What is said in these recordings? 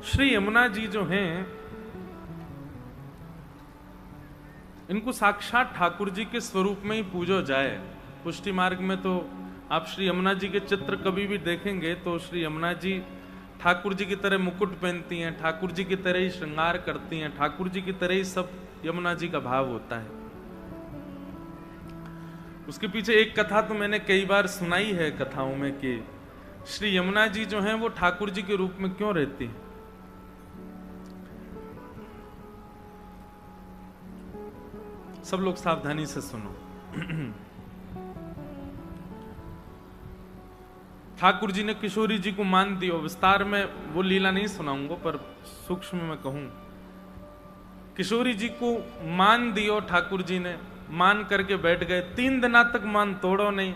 श्री यमुना जी जो हैं, इनको साक्षात ठाकुर जी के स्वरूप में ही पूजो जाए। पुष्टि मार्ग में तो आप श्री यमुना जी के चित्र कभी भी देखेंगे तो श्री यमुना जी ठाकुर जी की तरह मुकुट पहनती हैं, ठाकुर जी की तरह ही श्रृंगार करती हैं, ठाकुर जी की तरह ही सब यमुना जी का भाव होता है। उसके पीछे एक कथा तो मैंने कई बार सुनाई है कथाओं में कि श्री यमुना जी जो हैं वो ठाकुर जी के रूप में क्यों रहती हैं। सब लोग सावधानी से सुनो। ठाकुर जी ने किशोरी जी को मान दियो। विस्तार में वो लीला नहीं सुनाऊंगा पर सूक्ष्म में कहूं, किशोरी जी को मान दियो ठाकुर जी ने, मान करके बैठ गए। 3 दिना तक मान तोड़ो नहीं।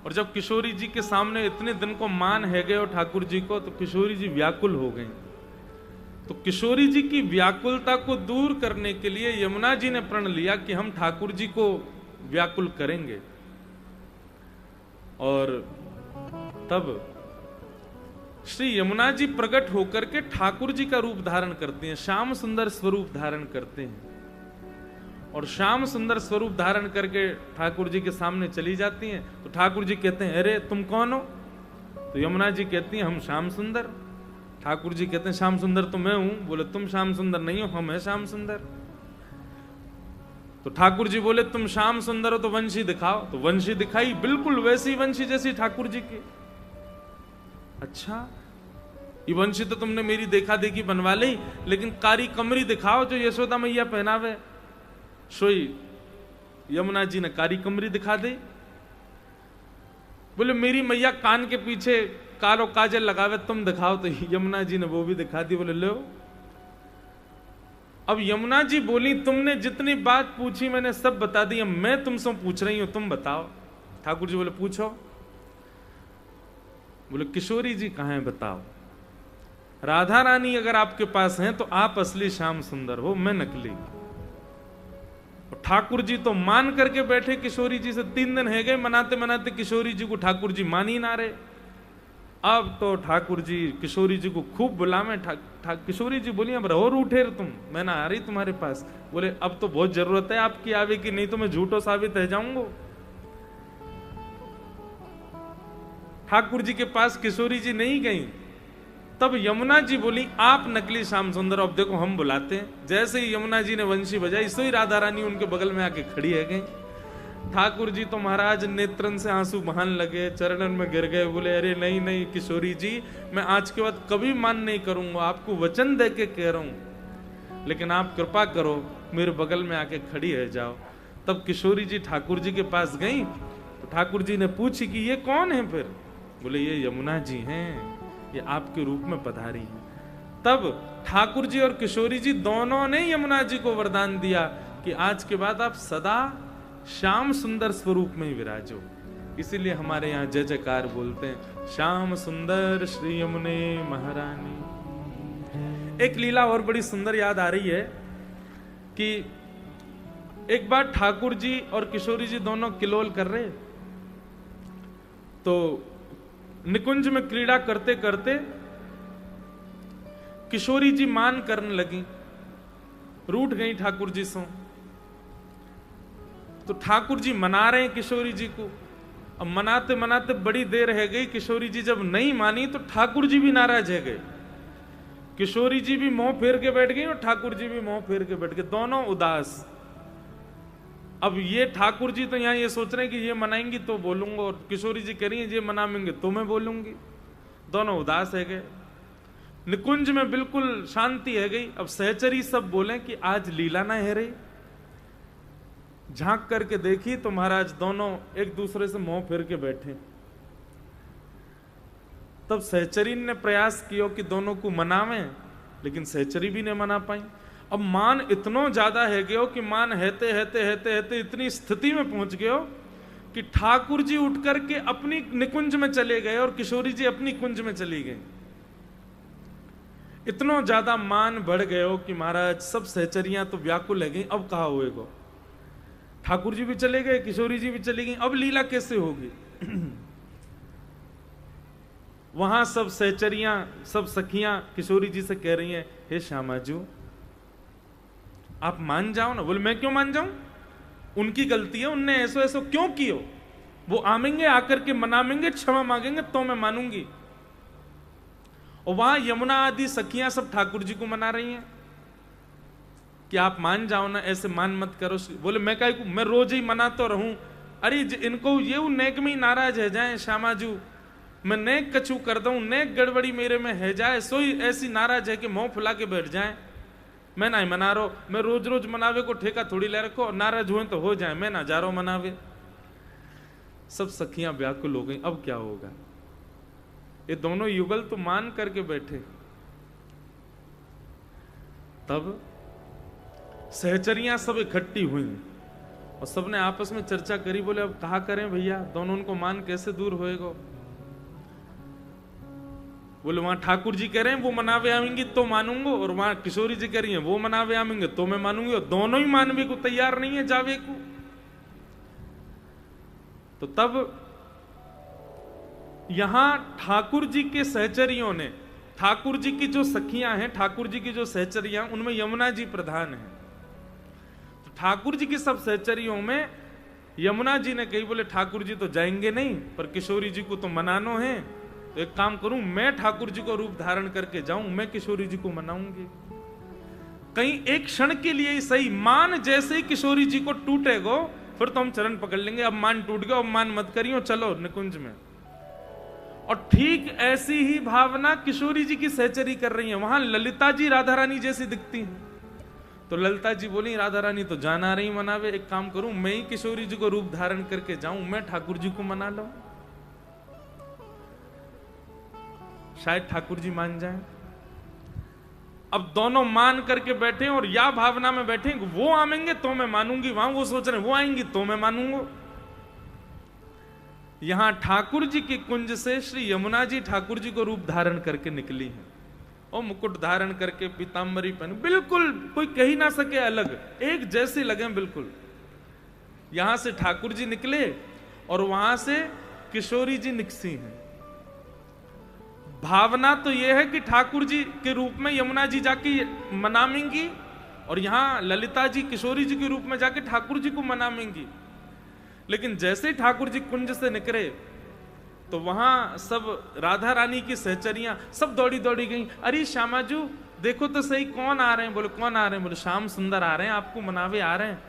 और जब किशोरी जी के सामने इतने दिन को मान है गए ठाकुर जी को, तो किशोरी जी व्याकुल हो गई। तो किशोरी जी की व्याकुलता को दूर करने के लिए यमुना जी ने प्रण लिया कि हम ठाकुर जी को व्याकुल करेंगे। और तब श्री यमुना जी प्रकट होकर के ठाकुर जी का रूप धारण करते हैं, श्याम सुंदर स्वरूप धारण करते हैं। और श्याम सुंदर स्वरूप धारण करके ठाकुर जी के सामने चली जाती हैं। तो ठाकुर जी कहते हैं, अरे तुम कौन हो? तो यमुना जी कहती हैं, हम श्याम सुंदर। ठाकुर जी कहते हैं, श्याम सुंदर तो मैं हूं। बोले, तुम श्याम सुंदर नहीं हो, हम हैं श्याम सुंदर। तो ठाकुर जी बोले, तुम श्याम सुंदर हो तो वंशी दिखाओ। तो वंशी दिखाई, बिल्कुल वैसी वंशी जैसी ठाकुर जी की। अच्छा, ये वंशी तो तुमने मेरी देखा देखी बनवा ली, लेकिन कारी कमरी दिखाओ जो यशोदा मैया पहनावे। सोई यमुना जी ने कारी कमरी दिखा दी। बोले, मेरी मैया कान के पीछे कालो काजल लगावे, तुम दिखाओ। तो यमुना जी ने वो भी दिखा दी। बोले, लो। अब यमुना जी बोली, तुमने जितनी बात पूछी मैंने सब बता दी, मैं तुमसे पूछ रही हूं, तुम बताओ। ठाकुर जी बोले, पूछो। बोले, किशोरी जी कहां है बताओ। राधा रानी अगर आपके पास हैं तो आप असली श्याम सुंदर हो, मैं नकली। ठाकुर जी तो मान करके बैठे किशोरी जी से। 3 दिन है गए मनाते मनाते किशोरी जी को ठाकुर जी मान ही ना रहे। अब तो ठाकुर जी किशोरी जी को खूब बुलावे। किशोरी जी बोली, अब रहो रूठे तुम, मैं ना आ रही तुम्हारे पास। बोले, अब तो बहुत जरूरत है आपकी आवे की, नहीं तो मैं झूठो साबित रह जाऊंगा। ठाकुर जी के पास किशोरी जी नहीं गई। तब यमुना जी बोली, आप नकली श्याम सुंदर, अब देखो हम बुलाते हैं। जैसे ही यमुना जी ने वंशी बजाई, सो ही राधा रानी उनके बगल में आके खड़ी है गई। ठाकुर जी तो महाराज नेत्रन से आंसू बहाने लगे, चरणन में गिर गए। बोले, अरे नहीं नहीं किशोरी जी, मैं आज के बाद कभी मान नहीं करूंगा, आपको वचन दे के कह रहा हूं, लेकिन आप कृपा करो मेरे बगल में आके खड़ी है जाओ। तब किशोरी जी ठाकुर जी के पास गई। तो ठाकुर जी ने पूछी कि ये कौन है? फिर बोले, ये यमुना जी हैं, ये आपके रूप में पधारी है। तब ठाकुर जी और किशोरी जी दोनों ने यमुना जी को वरदान दिया कि आज के बाद आप सदा श्याम सुंदर स्वरूप में ही विराजो। इसीलिए हमारे यहाँ जय जयकार बोलते हैं, श्याम सुंदर श्री यमुने महारानी। एक लीला और बड़ी सुंदर याद आ रही है कि एक बार ठाकुर जी और किशोरी जी दोनों किलोल कर रहे, तो निकुंज में क्रीड़ा करते करते किशोरी जी मान करने लगी, रूठ गई ठाकुर जी से। तो ठाकुर जी मना रहे हैं किशोरी जी को। अब मनाते मनाते बड़ी देर रह गई, किशोरी जी जब नहीं मानी तो ठाकुर जी भी नाराज है गए। किशोरी जी भी मुंह फेर के बैठ गई और ठाकुर जी भी मुंह फेर के बैठ गए, दोनों उदास। अब ये ठाकुर जी तो यहाँ ये सोच रहे हैं कि ये मनाएंगी तो बोलूंगा, और किशोरी जी कह रही है ये मनाएंगे तो मैं बोलूंगी। दोनों उदास है गए। निकुंज में बिल्कुल शांति है गई। अब सहचरी सब बोले कि आज लीला ना है रही। झांक करके देखी तो महाराज दोनों एक दूसरे से मुंह फेर के बैठे। तब सहचरी ने प्रयास किया कि दोनों को मनावें, लेकिन सहचरी भी नहीं मना पाई। अब मान इतना ज्यादा है गयो कि मान हेते हेते हेते हेते इतनी स्थिति में पहुंच गयो कि ठाकुर जी उठ करके अपनी निकुंज में चले गए और किशोरी जी अपनी कुंज में चली गई। इतना ज्यादा मान बढ़ गयो कि महाराज सब सहचरियां तो व्याकुल है गई। अब कहा होएगा, ठाकुर जी भी चले गए, किशोरी जी भी चली गई, अब लीला कैसे होगी? वहां सब सहचरियां, सब सखियां किशोरी जी से कह रही हैं, हे श्यामाजू आप मान जाओ ना। बोले मैं क्यों मान जाऊं, उनकी गलती है, उनने ऐसो ऐसो क्यों कियो, वो आमेंगे, आकर के मनामेंगे, क्षमा मांगेंगे तो मैं मानूंगी। और वहां यमुना आदि सखियां सब ठाकुर जी को मना रही हैं कि आप मान जाओ ना, ऐसे मान मत करो। बोले मैं क्या, मैं रोज ही मना तो रहूं, अरे इनको ये नेक में ही नाराज है जाए श्यामाजू, मैं नेक कछु कर दूं, नेक गड़बड़ी मेरे में है जाए, सोई ऐसी नाराज है कि मुंह फुला के बैठ जाए। मैं ना मना रहा, मैं रोज रोज मनावे को ठेका थोड़ी ले रखो, और नाराज हुए तो हो जाए, मैं ना जा रहा हूं मनावे। सब सखियां व्याकुल हो गई, अब क्या होगा। ये दोनों युगल तो मान करके बैठे। तब सहचरियां सब इकट्ठी हुई और सबने आपस में चर्चा करी। बोले अब कहा करें भैया, दोनों उनको मान कैसे दूर होएगा। बोले वहां ठाकुर जी कह रहे हैं वो मनावे आवेंगी तो मानूंगा, और वहां किशोरी जी कह रही हैं वो मनावे आवेंगे तो मैं मानूंगी, और दोनों ही मानवे को तैयार नहीं है जावे को। तो तब यहां ठाकुर जी के सहचरियों ने, ठाकुर जी की जो सखियां हैं, ठाकुर जी की जो सहचरियां, उनमें यमुना जी प्रधान है। तो ठाकुर जी की सब सहचरियों में यमुना जी ने कही, बोले ठाकुर जी तो जाएंगे नहीं, पर किशोरी जी को तो मनानो है, तो एक काम करूं, मैं ठाकुर जी को रूप धारण करके जाऊं, मैं किशोरी जी को मनाऊंगी। कहीं एक क्षण के लिए ही सही, मान जैसे ही किशोरी जी को टूटेगो फिर तो हम चरण पकड़ लेंगे, अब मान टूट गया, अब मान मत करियो, चलो निकुंज में। और ठीक ऐसी ही भावना किशोरी जी की सहचरी कर रही है। वहां ललिता जी राधा रानी जैसी दिखती हैं, तो ललिता जी बोली राधा रानी तो जाना रही मनावे, एक काम करूं मैं ही किशोरी जी को रूप धारण करके जाऊं, मैं ठाकुर जी को मना लूं, शायद ठाकुर जी मान जाएं। अब दोनों मान करके बैठे और या भावना में बैठे वो आएंगे तो मैं मानूंगी, वहां वो सोच रहे वो आएंगी तो मैं मानूंगा। यहां ठाकुर जी के कुंज से श्री यमुना जी ठाकुर जी को रूप धारण करके निकली हैं, और मुकुट धारण करके पीतांबरी पहन, बिल्कुल कोई कह ही ना सके अलग, एक जैसे लगे बिल्कुल। यहां से ठाकुर जी निकले और वहां से किशोरी जी निकसी हैं। भावना तो यह है कि ठाकुर जी के रूप में यमुना जी जाके मनामेंगी, और यहां ललिता जी किशोरी जी के रूप में जाके ठाकुर जी को मनामेंगी। लेकिन जैसे ही ठाकुर जी कुंज से निकले तो वहां सब राधा रानी की सहचरियां सब दौड़ी दौड़ी गई, अरे श्यामाजू देखो तो सही कौन आ रहे हैं। बोले कौन आ रहे हैं, बोले श्याम सुंदर आ रहे हैं, आपको मनावे आ रहे हैं।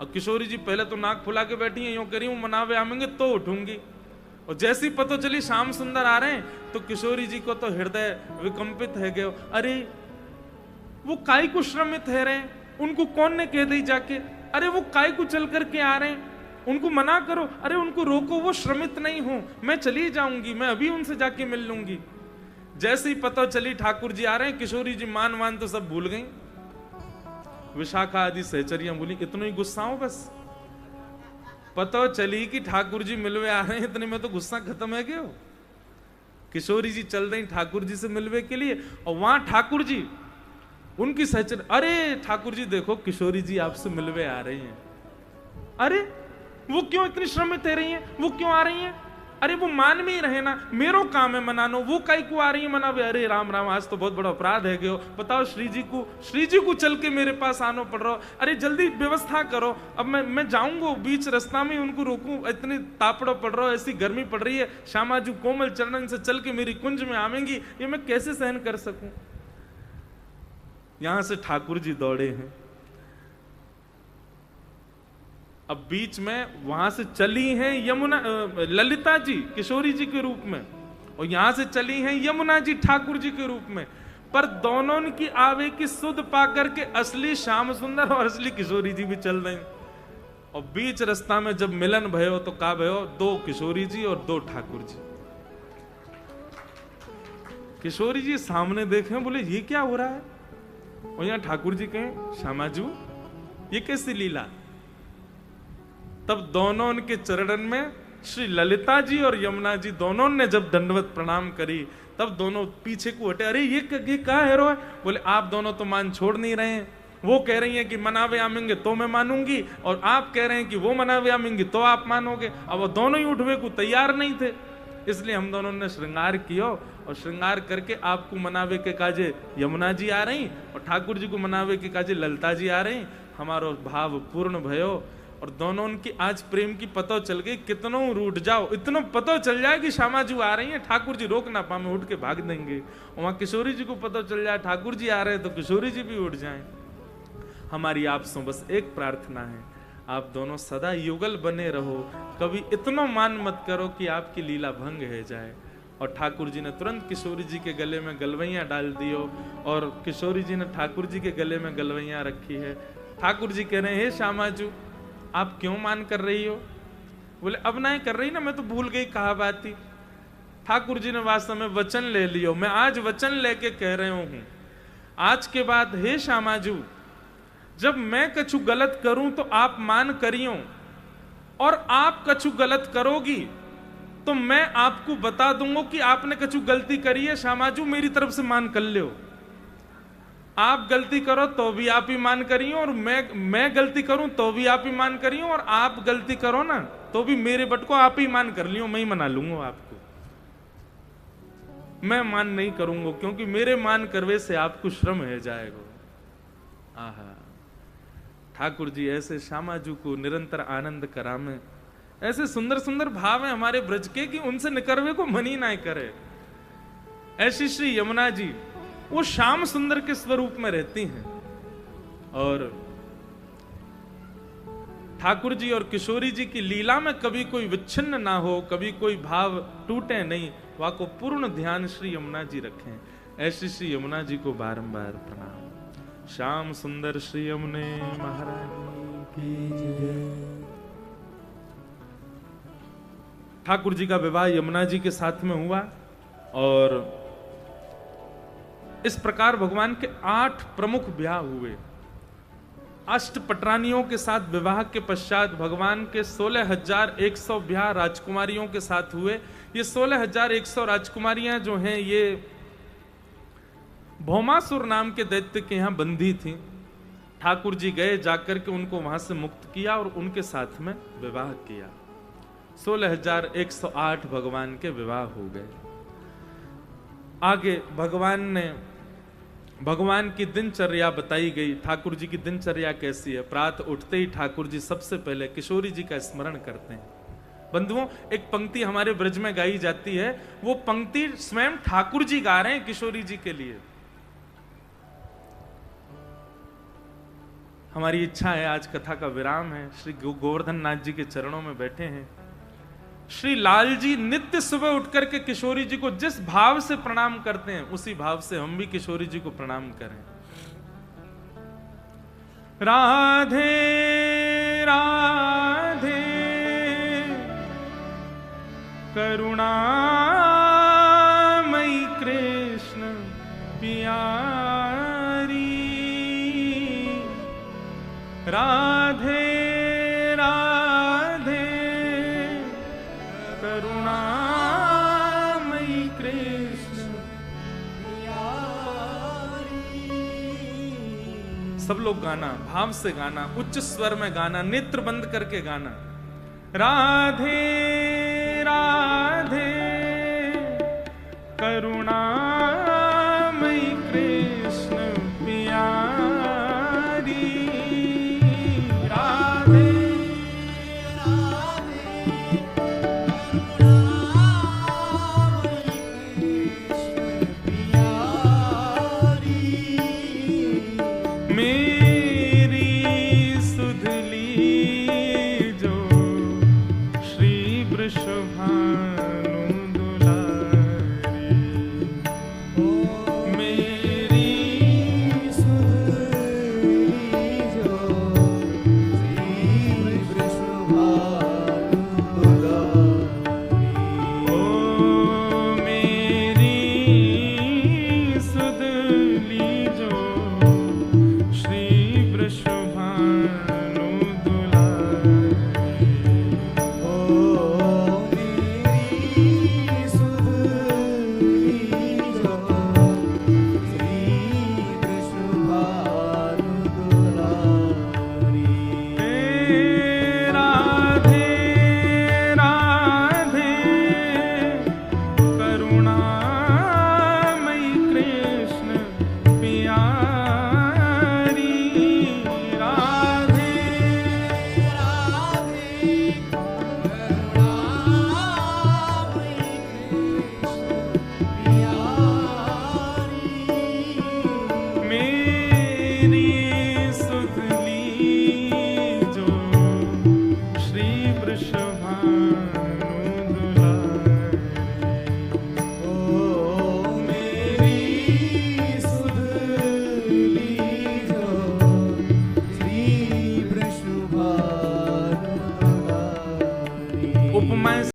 और किशोरी जी पहले तो नाक फुला के बैठी हैं, यूं करी हूं मनावे आवेंगे तो उठूंगी, और जैसी पता चली श्याम सुंदर आ रहे हैं तो किशोरी जी को तो हृदय विकंपित है गयो। अरे वो काय को श्रमित है रहे, उनको कौन ने कह दी जाके, अरे वो काय को चल करके आ रहे हैं, उनको मना करो, अरे उनको रोको, वो श्रमित नहीं हो, मैं चली जाऊंगी, मैं अभी उनसे जाके मिल लूंगी। जैसे ही पता चली ठाकुर जी आ रहे हैं, किशोरी जी मान तो सब भूल गई। विशाखा आदि सहचरियां बोली इतना ही गुस्सा हो, बस पता चली कि ठाकुर जी मिलवे आ रहे हैं, इतने में तो गुस्सा खत्म है क्या। किशोरी जी चल रही ठाकुर जी से मिलवे के लिए, और वहां ठाकुर जी उनकी सहचर, अरे ठाकुर जी देखो किशोरी जी आपसे मिलवे आ रही हैं। अरे वो क्यों इतनी श्रमित है रही हैं, वो क्यों आ रही हैं, अरे वो मान में ही रहे ना, मेरो काम है मनानो, वो काई को आ रही है मनावे। अरे राम राम, आज तो बहुत बड़ा अपराध है गयो, बताओ श्री जी को चल के मेरे पास आना पड़ रहा, अरे जल्दी व्यवस्था करो, अब मैं जाऊंगा बीच रास्ता में उनको रोकूं, इतनी तापड़ो पड़ रहा, ऐसी गर्मी पड़ रही है, श्यामाजू कोमल चरणन से चल के मेरी कुंज में आवेंगी, ये मैं कैसे सहन कर सकूं। यहां से ठाकुर जी दौड़े हैं, अब बीच में वहां से चली हैं यमुना ललिता जी किशोरी जी के रूप में, और यहां से चली हैं यमुना जी ठाकुर जी के रूप में, पर दोनों की आवे की सुध पा करके असली श्याम सुंदर और असली किशोरी जी भी चल रही। और बीच रास्ता में जब मिलन भयो तो का भयो, दो किशोरी जी और दो ठाकुर जी। किशोरी जी सामने देखे, बोले ये क्या हो रहा है, और यहां ठाकुर जी कहें श्यामाजू ये कैसी लीला। तब दोनों उनके चरणन में श्री ललिता जी और यमुना जी दोनों ने जब दंडवत प्रणाम करी, तब दोनों पीछे को हटे, अरे ये क्या है रो है। बोले आप दोनों तो मान छोड़ नहीं रहे हैं, वो कह रही हैं कि मनावे आमेंगे तो मैं मानूंगी, और आप कह रहे हैं कि वो मनावे आमेंगी तो आप मानोगे। अब वो दोनों ही उठवे को तैयार नहीं थे। इसलिए हम दोनों ने श्रृंगार कियो और श्रृंगार करके आपको मनावे के काजे यमुना जी आ रही और ठाकुर जी को मनावे के काजे ललता जी आ रही। हमारो भाव पूर्ण भयो और दोनों उनकी आज प्रेम की पतो चल गई। कितनों रूठ जाओ, इतना पतो चल जाए कि श्यामाजू आ रही है, ठाकुर जी रोक ना पाए, उठ के भाग देंगे। वहां किशोरी जी को पता चल जाए ठाकुर जी आ रहे हैं तो किशोरी जी भी उठ जाएं। हमारी आपसे बस एक प्रार्थना है, आप दोनों सदा युगल बने रहो, कभी इतना मान मत करो कि आपकी लीला भंग है जाए। और ठाकुर जी ने तुरंत किशोरी जी के गले में गलवैयां डाल दियो और किशोरी जी ने ठाकुर जी के गले में गलवैयां रखी है। ठाकुर जी कह रहे हैं, हे श्यामाजू आप क्यों मान कर रही हो? बोले अब नहीं कर रही ना, मैं तो भूल गई कहा बात थी। ठाकुर जी ने वास्तव में वचन ले लियो, मैं आज वचन लेके कह रहे हूं, आज के बाद हे श्यामाजू जब मैं कछु गलत करूं तो आप मान करियो और आप कछु गलत करोगी तो मैं आपको बता दूंगा कि आपने कछु गलती करी है, श्यामाजू मेरी तरफ से मान कर लियो। आप गलती करो तो भी आप ही मान करियो और मैं गलती करूं तो भी आप ही मान करियो और आप गलती करो ना तो भी मेरे बट को आप ही मान कर लियो, मैं ही मना लूंगा आपको। मैं मान नहीं करूंगा क्योंकि मेरे मान करवे से आपको श्रम है जाएगा। आहा, ठाकुर जी ऐसे श्यामाजू को निरंतर आनंद करामे। ऐसे सुंदर सुंदर भाव है हमारे ब्रज के कि उनसे निकरवे को मन ही ना करे। ऐसी श्री यमुना जी वो श्याम सुंदर के स्वरूप में रहती हैं और ठाकुर जी और किशोरी जी की लीला में कभी कोई विच्छिन्न ना हो, कभी कोई भाव टूटे नहीं, वह को पूर्ण ध्यान श्री यमुना जी रखें। ऐसी श्री यमुना जी को बारंबार प्रणाम। श्याम सुंदर श्री यमुने महारानी की जय। ठाकुर जी का विवाह यमुना जी के साथ में हुआ और इस प्रकार भगवान के 8 प्रमुख ब्याह हुए। अष्ट पटरानियों के साथ विवाह के पश्चात भगवान के 16,100 ब्याह राजकुमारियों के साथ हुए। ये 16,100 राजकुमारियां जो हैं ये भौमासुर नाम के दैत्य के यहां बंदी थी। ठाकुर जी गए, जाकर के उनको वहां से मुक्त किया और उनके साथ में विवाह किया। 16,108 भगवान के विवाह हो गए। आगे भगवान की दिनचर्या बताई गई। ठाकुर जी की दिनचर्या कैसी है? प्रातः उठते ही ठाकुर जी सबसे पहले किशोरी जी का स्मरण करते हैं। बंधुओं, एक पंक्ति हमारे ब्रज में गाई जाती है, वो पंक्ति स्वयं ठाकुर जी गा रहे हैं किशोरी जी के लिए। हमारी इच्छा है, आज कथा का विराम है, श्री गोवर्धन नाथ जी के चरणों में बैठे हैं। श्री लाल जी नित्य सुबह उठकर के किशोरी जी को जिस भाव से प्रणाम करते हैं उसी भाव से हम भी किशोरी जी को प्रणाम करें। राधे राधे करुणामयी कृष्ण प्यारी, राधे राधे करुणामयी कृष्ण प्यारी। सब लोग गाना, भाव से गाना, उच्च स्वर में गाना, नेत्र बंद करके गाना। राधे राधे करुणामयी कृष्ण प्यारी, राधे Oh